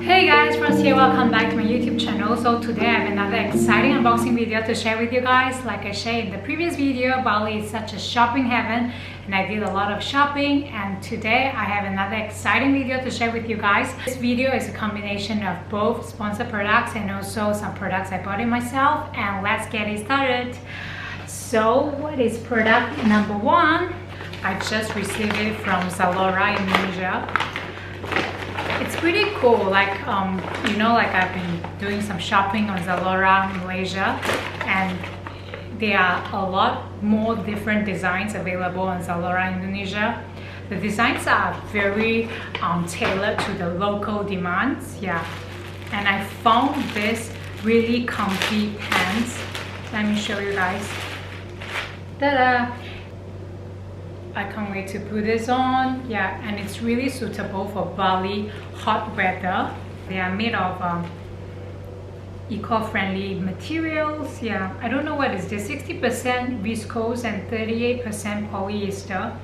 Hey guys, Frost here, welcome back to my YouTube channel. So today I have another exciting unboxing video to share with you guys. Like I shared in the previous video, Bali is such a shopping heaven and I did a lot of shopping, and today I have another exciting video to share with you guys. This video is a combination of both sponsored products and also some products I bought it myself, and let's get it started. So what is product number one? I just received it from Zalora, Indonesia. It's pretty cool, like I've been doing some shopping on Zalora Malaysia, and there are a lot more different designs available on Zalora Indonesia. The designs are very tailored to the local demands, yeah. And I found this really comfy pants. Let me show you guys. Ta-da! I can't wait to put this on, yeah, and it's really suitable for Bali hot weather. They are made of eco-friendly materials, yeah. I don't know what is this, 60% viscose and 38% polyester,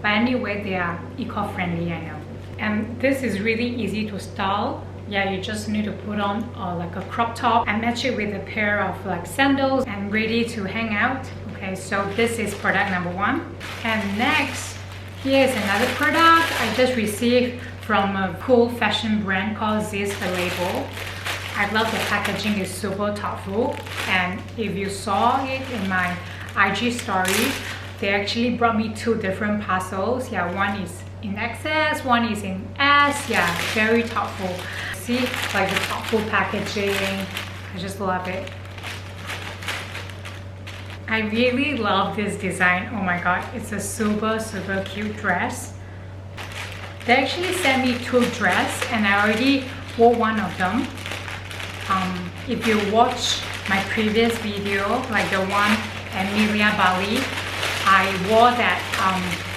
but anyway they are eco-friendly, I know. And this is really easy to style. Yeah, you just need to put on like a crop top and match it with a pair of like sandals and ready to hang out. Okay, so this is product number one. And next, here's another product I just received from a cool fashion brand called The Label. I love the packaging, is super thoughtful, and if you saw it in my IG story, they actually brought me two different parcels. Yeah, one is in XS, one is in S. Yeah, very thoughtful. See, like the thoughtful packaging, I just love it. I really love this design. Oh my god, it's a super cute dress. They actually sent me two dresses and I already wore one of them. If you watch my previous video, like the one at Milia, Bali, I wore that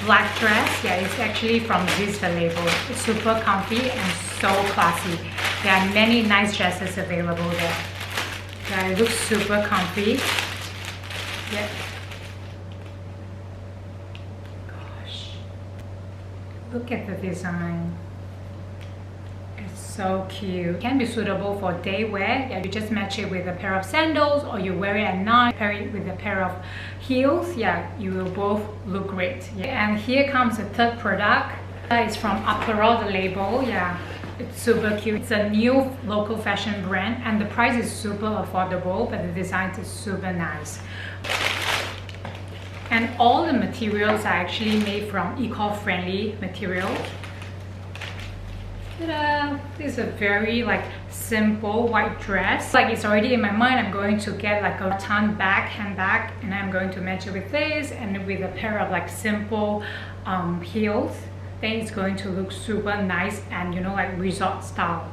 black dress. Yeah, it's actually from The Label. It's super comfy and so classy. There are many nice dresses available there. Yeah, it looks super comfy. Yep. Gosh, look at the design. It's so cute. It can be suitable for day wear. Yeah, you just match it with a pair of sandals, or you wear it at night, pair it with a pair of heels. Yeah, you will both look great. Yeah. And here comes the third product. It's from The Label. Yeah, it's super cute. It's a new local fashion brand and the price is super affordable, but the design is super nice. And all the materials are actually made from eco-friendly materials. Ta-da! This is a very like simple white dress. Like, it's already in my mind, I'm going to get like a rattan handbag, and I'm going to match it with this and with a pair of like simple heels. Then it's going to look super nice and like resort style.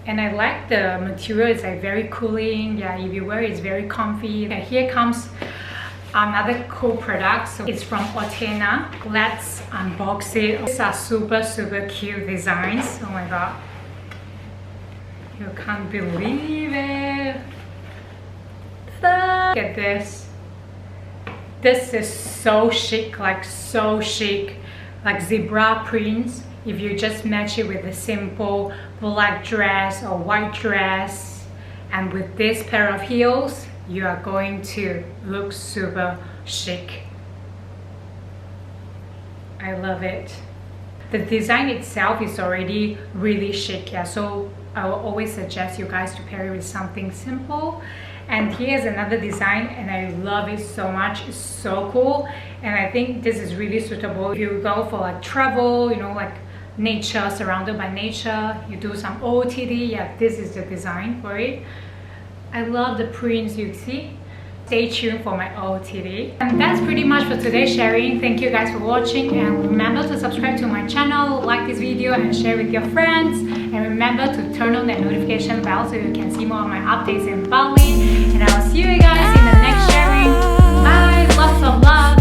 And I like the material, it's like very cooling. Yeah, if you wear it, it's very comfy. And here comes another cool product. So it's from Otena. Let's unbox it. These are super cute designs. Oh my god, you can't believe it. Ta-da! Look at this. This is so chic, like so chic, like zebra prints. If you just match it with a simple black dress or white dress and with this pair of heels, you are going to look super chic. I love it. The design itself is already really chic, yeah, so I will always suggest you guys to pair it with something simple. And here's another design and I love it so much. It's so cool, and I think this is really suitable if you go for like travel, like nature, surrounded by nature, you do some OOTD. Yeah, this is the design for it. I love the prints you see. Stay tuned for my OOTD. And that's pretty much for today's sharing. Thank you guys for watching, and remember to subscribe to my channel, like this video and share with your friends, and remember to turn on that notification bell so you can see more of my updates in Bali. And I will see you guys in the next sharing. Bye, lots of love.